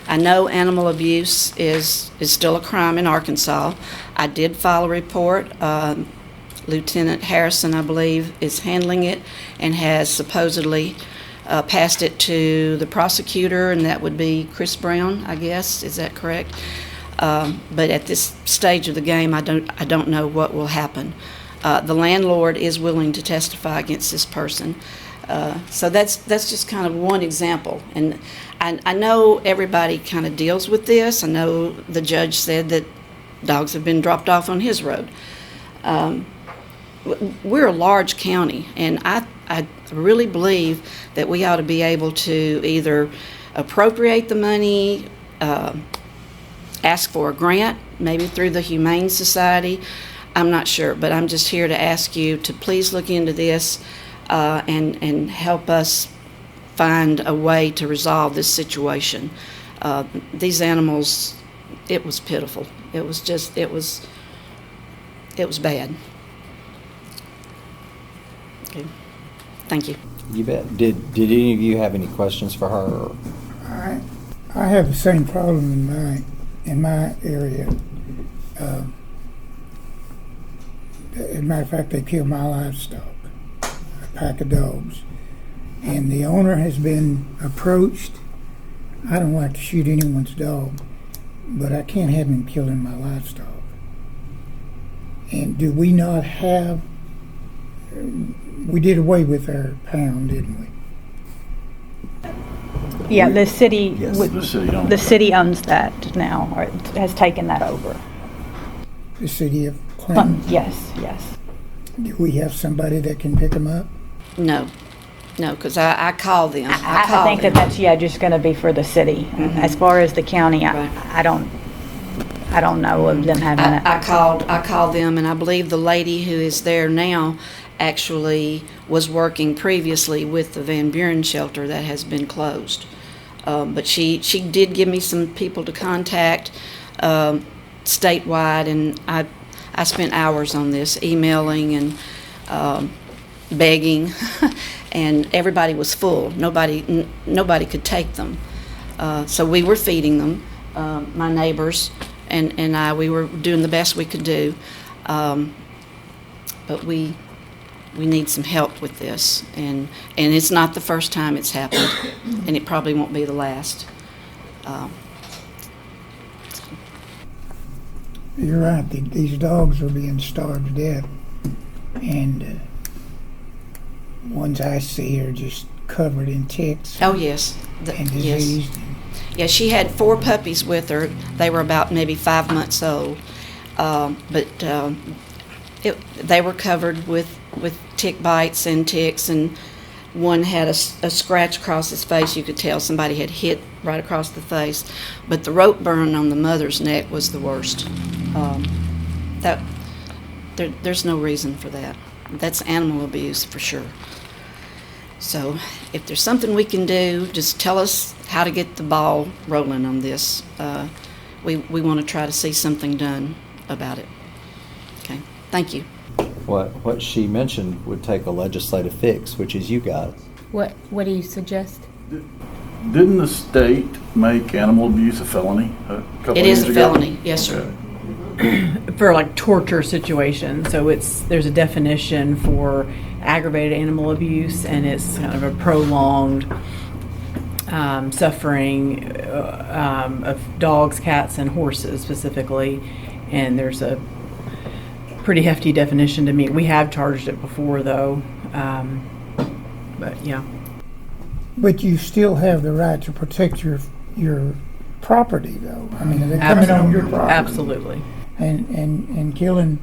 I know animal abuse is still a crime in Arkansas. I did file a report. Lieutenant Harrison, I believe, is handling it and has supposedly passed it to the prosecutor, and that would be Chris Brown, I guess. Is that correct? But at this stage of the game, I don't know what will happen. The landlord is willing to testify against this person. So that's just kind of one example. And I know everybody kind of deals with this. I know the judge said that dogs have been dropped off on his road. We're a large county, and I really believe that we ought to be able to either appropriate the money, ask for a grant, maybe through the Humane Society. I'm not sure, but I'm just here to ask you to please look into this and help us find a way to resolve this situation. These animals, it was pitiful. It was bad. Okay. Thank you. You bet. Did any of you have any questions for her? I have the same problem in my area. As a matter of fact, they killed my livestock, a pack of dogs, and the owner has been approached. I don't like to shoot anyone's dog, but I can't have him killing my livestock. And do we not have? We did away with our pound, didn't we? Yeah, the city, Yes. the city owns that now, or has taken that over. The city of Clinton. Yes. Do we have somebody that can pick them up? No, because I call them. I think that's just going to be for the city. As far as the county, I don't know of them having that. I called them, and I believe the lady who is there now actually was working previously with the Van Buren shelter that has been closed. But she did give me some people to contact statewide, and I spent hours on this, emailing and begging, and everybody was full. Nobody could take them. So we were feeding them, my neighbors and I. We were doing the best we could do, but we need some help with this, and it's not the first time it's happened, and it probably won't be the last. You're right. These dogs are being starved to death, and ones I see are just covered in ticks. Oh yes, and yes. diseased. Yeah, she had 4 puppies with her. They were about maybe 5 months old, but they were covered with tick bites and ticks, and one had a scratch across his face. You could tell somebody had hit right across the face. But the rope burn on the mother's neck was the worst. There's no reason for that. That's animal abuse for sure. So if there's something we can do, just tell us how to get the ball rolling on this. We want to try to see something done about it. Okay, thank you. What she mentioned would take a legislative fix, which is you guys. What do you suggest? Didn't the state make animal abuse a felony a couple It of years is a ago? felony, yes, sir. For like torture situations. So there's a definition for aggravated animal abuse, and it's kind of a prolonged suffering of dogs, cats, and horses specifically. And there's a pretty hefty definition to meet. We have charged it before, though, but yeah. But you still have the right to protect your property, though. I mean, they're coming on your property. Absolutely. And killing.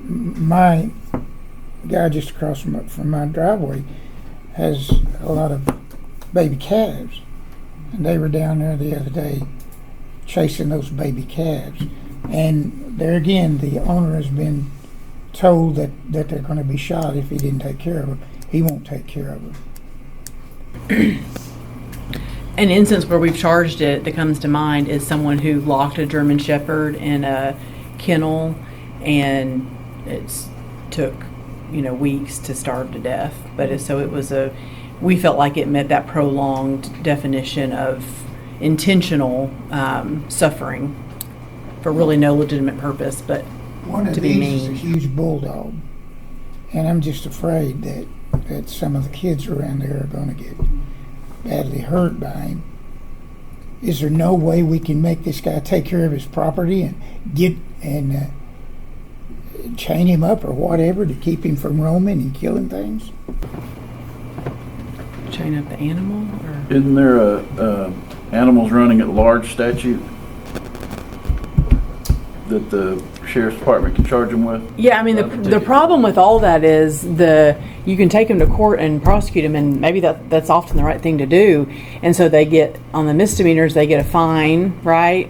My guy just across from my driveway has a lot of baby calves, and they were down there the other day chasing those baby calves. And there again, the owner has been told that they're going to be shot if he didn't take care of them. He won't take care of them. An instance where we've charged it that comes to mind is someone who locked a German Shepherd in a kennel, and it took weeks to starve to death. But we felt like it met that prolonged definition of intentional suffering for really no legitimate purpose, but One of to be these is a mean. huge bulldog, and I'm just afraid that some of the kids around there are going to get badly hurt by him. Is there no way we can make this guy take care of his property and chain him up or whatever to keep him from roaming and killing things? Chain up the animal? Or? Isn't there a animals running at large statute? that the sheriff's department can charge them with? Yeah, I mean, the problem with all that is you can take them to court and prosecute them, and maybe that's often the right thing to do. And so they get, on the misdemeanors, they get a fine, right?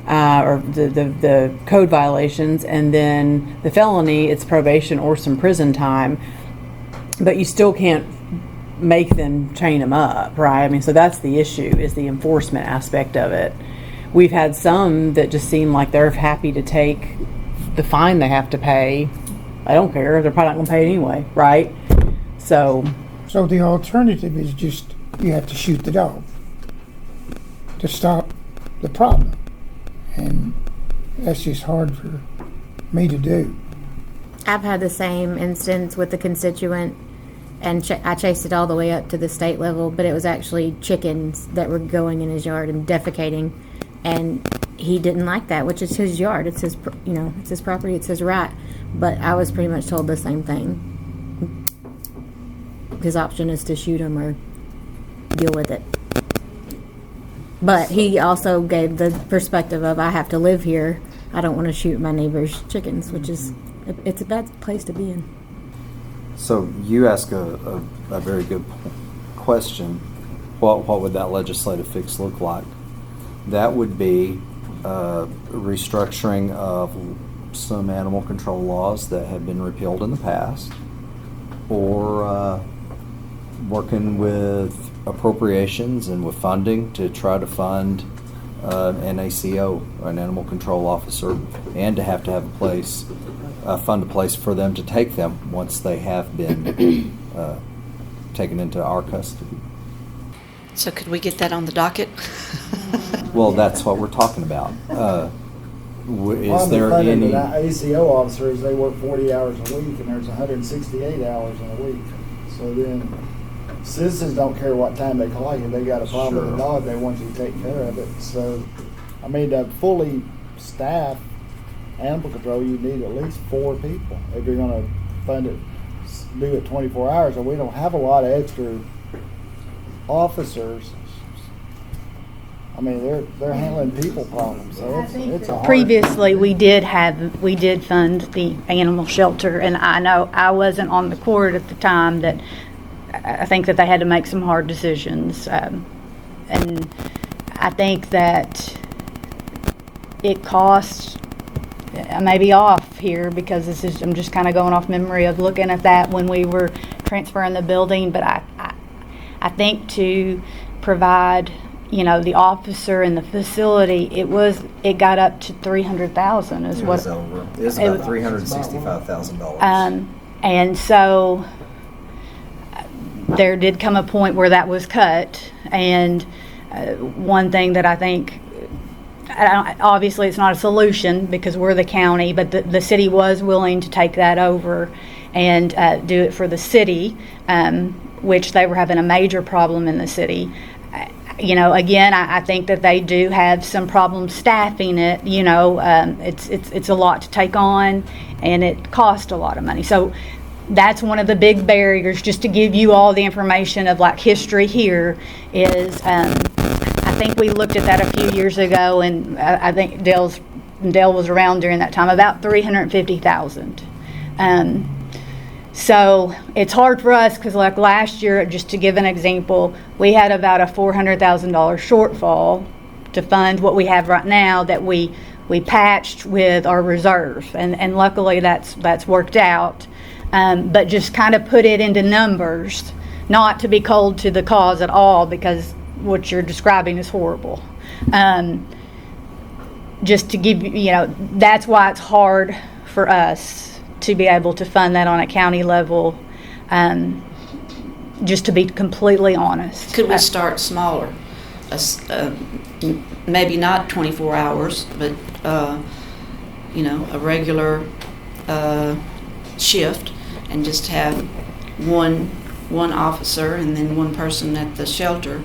Or the code violations, and then the felony, it's probation or some prison time. But you still can't make them chain them up, right? I mean, so that's the issue, is the enforcement aspect of it. We've had some that just seem like they're happy to take the fine they have to pay. I don't care. They're probably not going to pay it anyway, right? So the alternative is just you have to shoot the dog to stop the problem. And that's just hard for me to do. I've had the same instance with the constituent, and I chased it all the way up to the state level, but it was actually chickens that were going in his yard and defecating, and he didn't like that, which is his yard. It's his, it's his property. It's his right. But I was pretty much told the same thing. His option is to shoot him or deal with it. But he also gave the perspective of, I have to live here. I don't want to shoot my neighbor's chickens, which is, it's a bad place to be in. So you ask a very good question. What would that legislative fix look like? That would be restructuring of some animal control laws that have been repealed in the past, or working with appropriations and with funding to try to fund an ACO, an animal control officer, and to have a place, fund a place for them to take them once they have been taken into our custody. So could we get that on the docket? Well, that's what we're talking about. Is there any... The ACO officers, they work 40 hours a week, and there's 168 hours in a week. So then citizens don't care what time they call you. They got a problem with the dog, they want you to take care of it. So, I mean, to fully staff animal control, you need at least 4 people if you're going to fund it, do it 24 hours. And we don't have a lot of extra officers. I mean, they're handling people problems. So it's a hard. Previously, we did fund the animal shelter, and I know I wasn't on the court at the time, that I think that they had to make some hard decisions, and I think that it cost. I may be off here because I'm just kind of going off memory of looking at that when we were transferring the building, but I think to provide, the officer and the facility, it got up to $300,000 is what. It was about $365,000. And so there did come a point where that was cut, and one thing that I think, obviously it's not a solution because we're the county, but the city was willing to take that over and do it for the city, which they were having a major problem in the city. Again, I think that they do have some problems staffing it. It's a lot to take on, and it costs a lot of money. So that's one of the big barriers. Just to give you all the information of history here is, I think we looked at that a few years ago, and I think Dale was around during that time, about $350,000. So it's hard for us because last year, just to give an example, we had about a $400,000 shortfall to fund what we have right now that we patched with our reserve, and luckily that's worked out. But just kind of put it into numbers, not to be cold to the cause at all, because what you're describing is horrible. Just to give that's why it's hard for us to be able to fund that on a county level, just to be completely honest. Could we start smaller? Maybe not 24 hours, but a regular shift, and just have one officer and then one person at the shelter.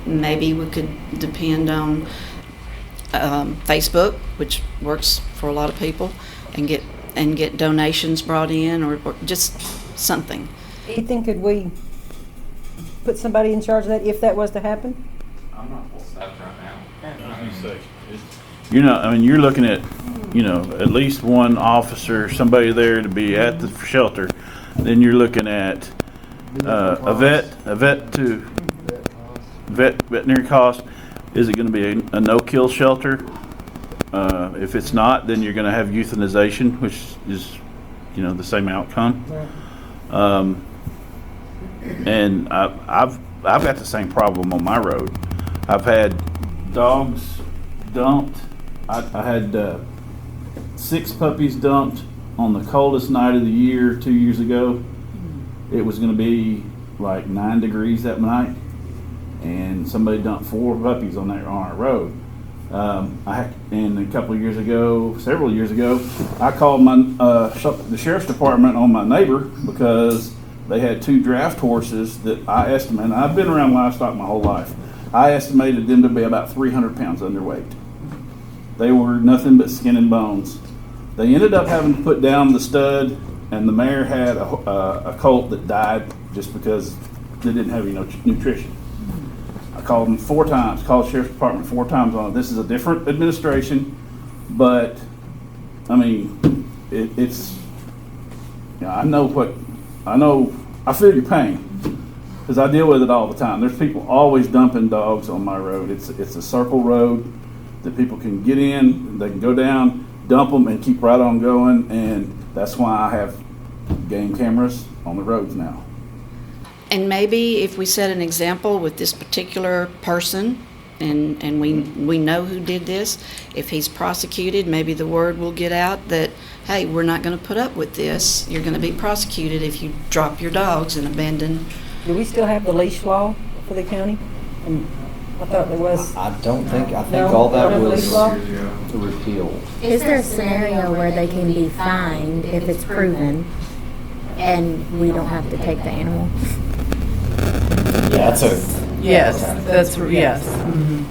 Maybe we could depend on Facebook, which works for a lot of people, and get donations brought in, or just something. Do you think could we put somebody in charge of that if that was to happen? I'm not full staff right now. You're not, I mean, you're looking at, you know, at least one officer, somebody there to be at the shelter. Then you're looking at veterinary cost. Is it going to be a no-kill shelter? If it's not, then you're going to have euthanization, which is, you know, the same outcome. And I've got the same problem on my road. I've had dogs dumped. I had 6 puppies dumped on the coldest night of the year 2 years ago. It was going to be like 9 degrees that night, and somebody dumped 4 puppies on our road. And a couple of years ago, several years ago, I called the sheriff's department on my neighbor because they had 2 draft horses that I estimated. I've been around livestock my whole life. I estimated them to be about 300 pounds underweight. They were nothing but skin and bones. They ended up having to put down the stud, and the mare had a colt that died just because they didn't have any nutrition. I called them 4 times, called the sheriff's department 4 times on it. This is a different administration, but I mean, it's, you know, I feel your pain because I deal with it all the time. There's people always dumping dogs on my road. It's a circle road that people can get in, they can go down, dump them, and keep right on going. And that's why I have game cameras on the roads now. And maybe if we set an example with this particular person, and we know who did this, if he's prosecuted, maybe the word will get out that, hey, we're not going to put up with this. You're going to be prosecuted if you drop your dogs and abandon. Do we still have the leash law for the county? I thought there was. I think No, all that no was leash law? repealed. Is there a scenario where they can be fined if it's proven and we don't have to take the animal? Yeah, that's Yes, that's yes. Mhm.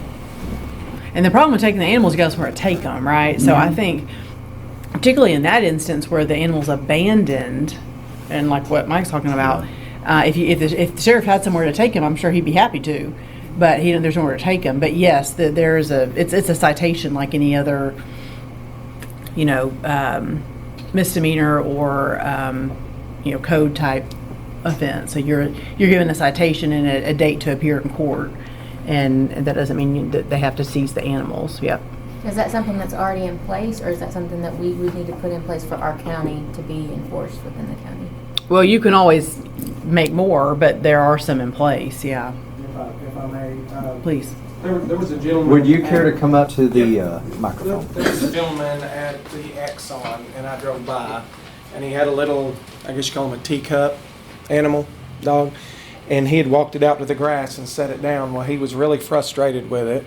And the problem with taking the animals, you got somewhere to take them, right? So I think, particularly in that instance where the animal's abandoned, and like what Mike's talking about, if the sheriff had somewhere to take him, I'm sure he'd be happy to, but there's nowhere to take him. But yes, it's a citation like any other, you know, misdemeanor or code type offense. So you're given a citation and a date to appear in court, and that doesn't mean that they have to seize the animals. Yep. Is that something that's already in place, or is that something that we would need to put in place for our county to be enforced within the county? Well, you can always make more, but there are some in place. Yeah. If I may, Please. There was a gentleman. Would you care to come up to the microphone? There was a gentleman at the Exxon, and I drove by, and he had a little, I guess you call him a teacup animal, dog, and he had walked it out to the grass and set it down. Well, he was really frustrated with it,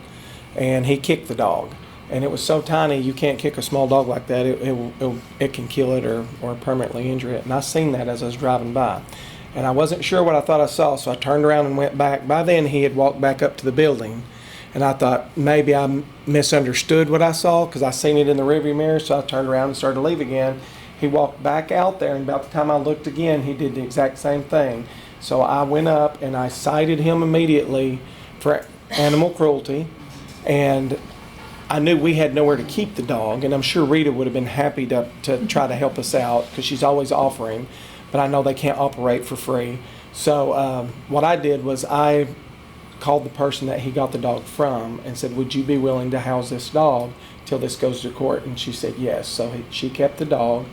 and he kicked the dog. And it was so tiny, you can't kick a small dog like that. It can kill it or permanently injure it. And I seen that as I was driving by. And I wasn't sure what I thought I saw, so I turned around and went back. By then, he had walked back up to the building, and I thought maybe I misunderstood what I saw because I seen it in the rearview mirror, so I turned around and started to leave again. He walked back out there, and about the time I looked again, he did the exact same thing. So I went up, and I cited him immediately for animal cruelty, and I knew we had nowhere to keep the dog, and I'm sure Rita would have been happy to try to help us out because she's always offering, but I know they can't operate for free. So what I did was I called the person that he got the dog from and said, would you be willing to house this dog till this goes to court? And she said yes. So she kept the dog.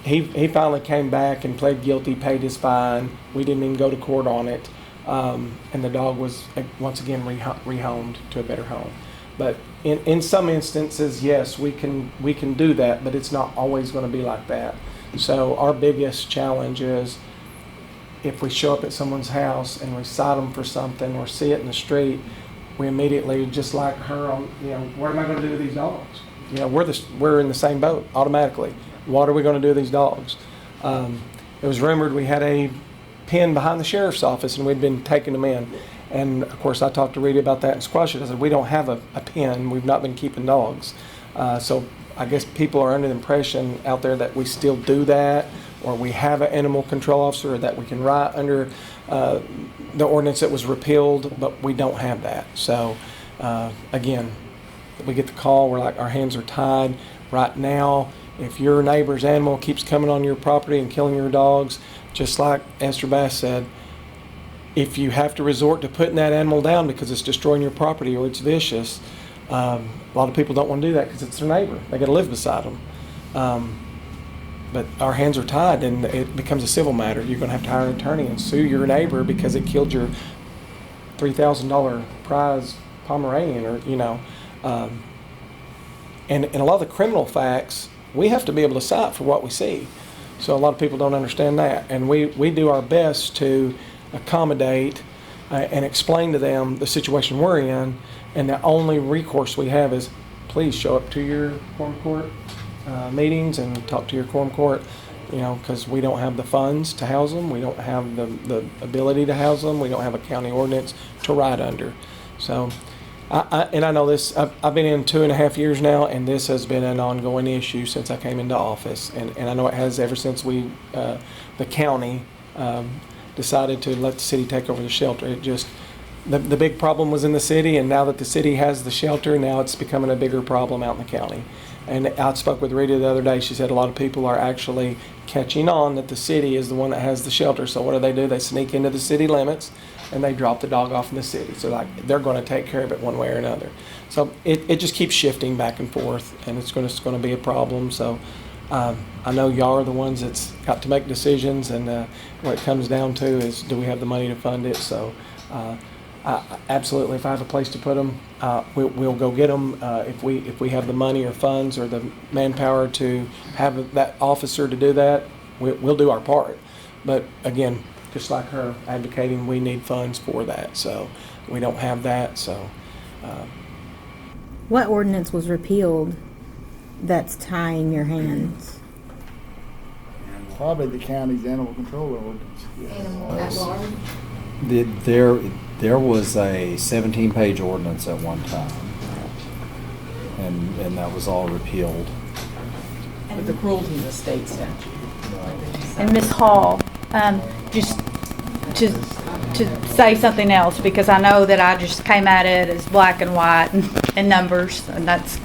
He finally came back and pled guilty, paid his fine. We didn't even go to court on it. And the dog was once again rehomed to a better home. But in some instances, yes, we can do that, but it's not always going to be like that. So our biggest challenge is if we show up at someone's house and we cite them for something or see it in the street, we immediately, just like her, what am I going to do with these dogs? We're in the same boat automatically. What are we going to do with these dogs? It was rumored we had a pen behind the sheriff's office and we'd been taking them in. And of course, I talked to Rita about that and squashed it. I said, we don't have a pen. We've not been keeping dogs. So I guess people are under the impression out there that we still do that, or we have an animal control officer, or that we can write under the ordinance that was repealed, but we don't have that. So again, we get the call, we're like, our hands are tied right now. If your neighbor's animal keeps coming on your property and killing your dogs, just like Esther Bass said, if you have to resort to putting that animal down because it's destroying your property or it's vicious, a lot of people don't want to do that because it's their neighbor. They got to live beside them. But our hands are tied, and it becomes a civil matter. You're going to have to hire an attorney and sue your neighbor because it killed your $3,000 prize Pomeranian, or and a lot of the criminal facts we have to be able to cite for what we see. So a lot of people don't understand that, and we do our best to accommodate and explain to them the situation we're in, and the only recourse we have is please show up to your quorum court meetings and talk to your quorum court, because we don't have the funds to house them, we don't have the ability to house them, we don't have a county ordinance to write under. So I know this, I've been in 2.5 years now, and this has been an ongoing issue since I came into office, and I know it has ever since the county decided to let the city take over the shelter. It just, the big problem was in the city, and now that the city has the shelter, now it's becoming a bigger problem out in the county. And I spoke with Rita the other day. She said a lot of people are actually catching on that the city is the one that has the shelter. So what do? They sneak into the city limits and they drop the dog off in the city. So they're going to take care of it one way or another. So it just keeps shifting back and forth, and it's going to be a problem. So I know y'all are the ones that's got to make decisions, and what it comes down to is, do we have the money to fund it? So absolutely, if I have a place to put them, we'll go get them. If we have the money or funds or the manpower to have that officer to do that, we'll do our part. But again, just like her advocating, we need funds for that. So we don't have that. So what ordinance was repealed that's tying your hands? Probably the county's animal control ordinance. Animal at large? There was a 17-page ordinance at one time, and that was all repealed. With the cruelty in the state statute. And Ms. Hall, just to say something else, because I know that I just came at it as black and white and numbers, and that's,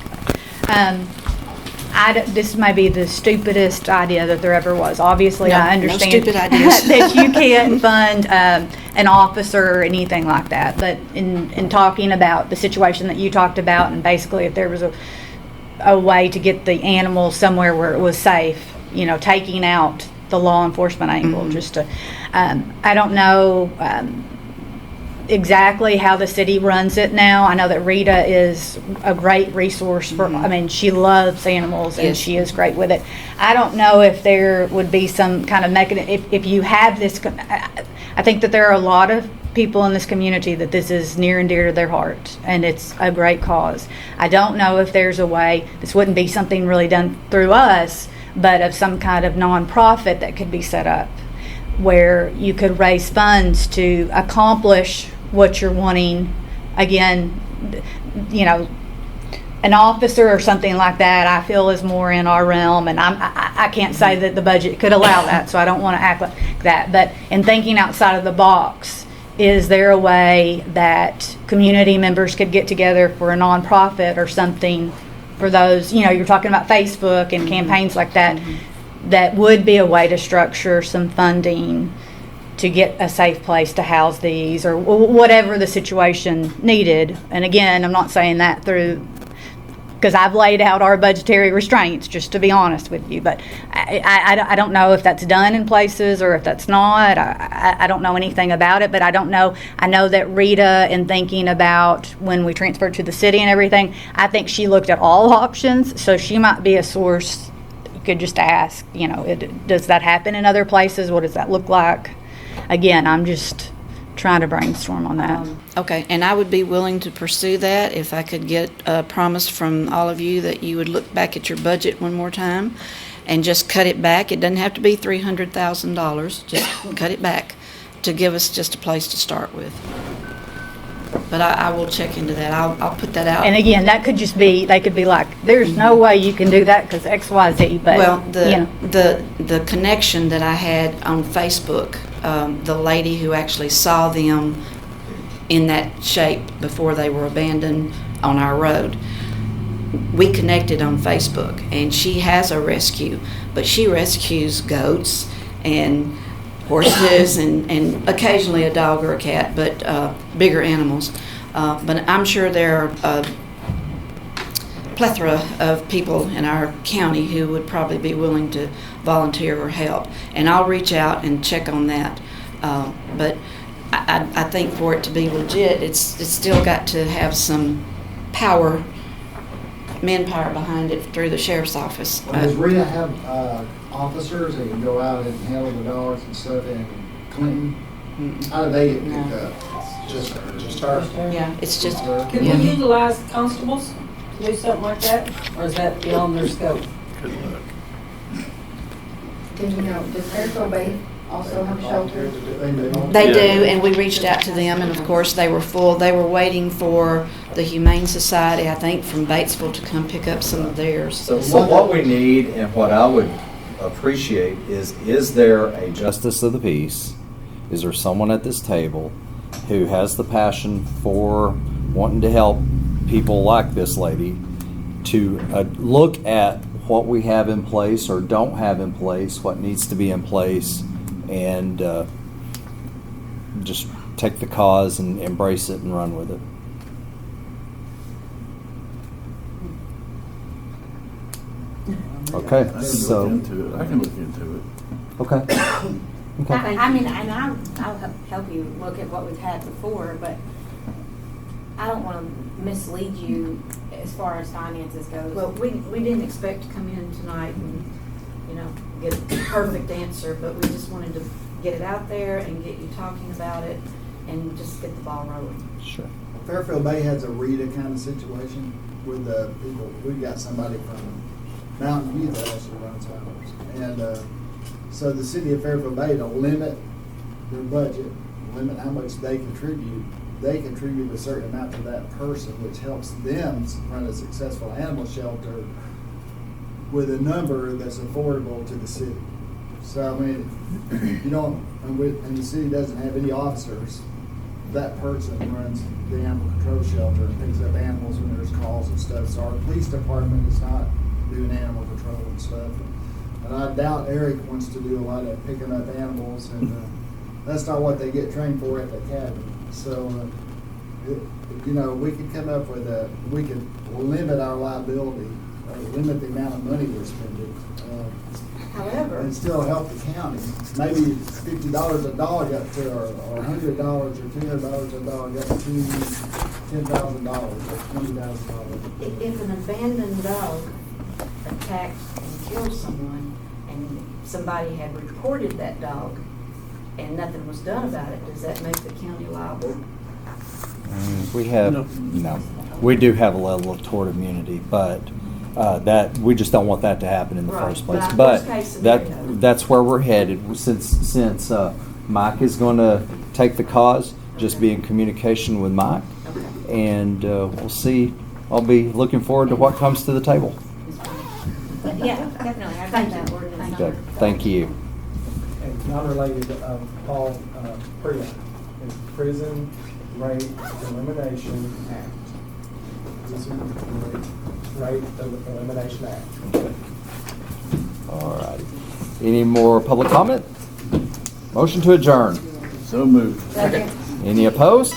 this may be the stupidest idea that there ever was. Obviously, I understand no stupid ideas. that you can't fund an officer or anything like that. But in talking about the situation that you talked about, and basically if there was a way to get the animal somewhere where it was safe, taking out the law enforcement angle, just to, I don't know exactly how the city runs it now. I know that Rita is a great resource for, she loves animals and she is great with it. I don't know if there would be some kind of mechanism, if you have this, I think that there are a lot of people in this community that this is near and dear to their heart, and it's a great cause. I don't know if there's a way, this wouldn't be something really done through us, but of some kind of nonprofit that could be set up where you could raise funds to accomplish what you're wanting. Again, an officer or something like that, I feel is more in our realm, and I can't say that the budget could allow that, so I don't want to act like that. But in thinking outside of the box, is there a way that community members could get together for a nonprofit or something for those, you're talking about Facebook and campaigns like that, that would be a way to structure some funding to get a safe place to house these, or whatever the situation needed. And again, I'm not saying that through, because I've laid out our budgetary restraints, just to be honest with you, but I don't know if that's done in places or if that's not. I don't know anything about it, but I don't know. I know that Rita, in thinking about when we transferred to the city and everything, I think she looked at all options, so she might be a source. You could just ask, does that happen in other places? What does that look like? Again, I'm just trying to brainstorm on that. Okay, and I would be willing to pursue that if I could get a promise from all of you that you would look back at your budget one more time and just cut it back. It doesn't have to be $300,000. Just cut it back to give us just a place to start with. But I will check into that. I'll put that out. And again, that could just be, they could be like, there's no way you can do that because X, Y, Z. But well, the connection that I had on Facebook, the lady who actually saw them in that shape before they were abandoned on our road, we connected on Facebook, and she has a rescue, but she rescues goats and horses and occasionally a dog or a cat, but bigger animals. But I'm sure there are a plethora of people in our county who would probably be willing to volunteer or help. And I'll reach out and check on that. But I think for it to be legit, it's still got to have some manpower behind it through the sheriff's office. Does Rita have officers that can go out and handle the dogs and stuff in Clinton? How do they get picked up? Just her? Yeah, it's just. Can we utilize constables to do something like that, or is that beyond their scope? Good luck. Did you know, does Fairfield Bay also have a shelter? They do, and we reached out to them, and of course they were full. They were waiting for the Humane Society, I think, from Batesville to come pick up some of theirs. So what we need and what I would appreciate is there a justice of the peace? Is there someone at this table who has the passion for wanting to help people like this lady to look at what we have in place or don't have in place, what needs to be in place, and just take the cause and embrace it and run with it? Okay, so I can look into it. Okay. Okay. I mean, and I'll help you look at what we've had before, but I don't want to mislead you as far as finances goes. Well, we didn't expect to come in tonight and, get a perfect answer, but we just wanted to get it out there and get you talking about it and just get the ball rolling. Sure. Fairfield Bay has a RETA kind of situation with the people. We've got somebody from Mountain View that actually runs ours. And so the city of Fairfield Bay to limit their budget, limit how much they contribute a certain amount to that person, which helps them run a successful animal shelter with a number that's affordable to the city. So, I mean, and the city doesn't have any officers. That person runs the animal control shelter and picks up animals when there's calls and stuff. So our police department is not doing animal control and stuff. And I doubt Eric wants to do a lot of picking up animals, and that's not what they get trained for at the academy. So, we could come up with we could limit our liability, limit the amount of money we're spending. However, and still help the county. Maybe $50 a dog up to, or $100 or $200 a dog up to $10,000 or $20,000. if an abandoned dog attacked and killed someone, and somebody had reported that dog, and nothing was done about it, does that make the county liable? We have no. We do have a level of tort immunity, but that we just don't want that to happen in the first place. But that's where we're headed. Since Mike is going to take the cause, just be in communication with Mike, and we'll see. I'll be looking forward to what comes to the table. But yeah, definitely. I think that ordinance. Okay. Thank you. And not related, Paul, PREA, is Prison Rate Elimination Act. Rate Elimination Act. All righty. Any more public comment? Motion to adjourn. So moved. Second. Any opposed?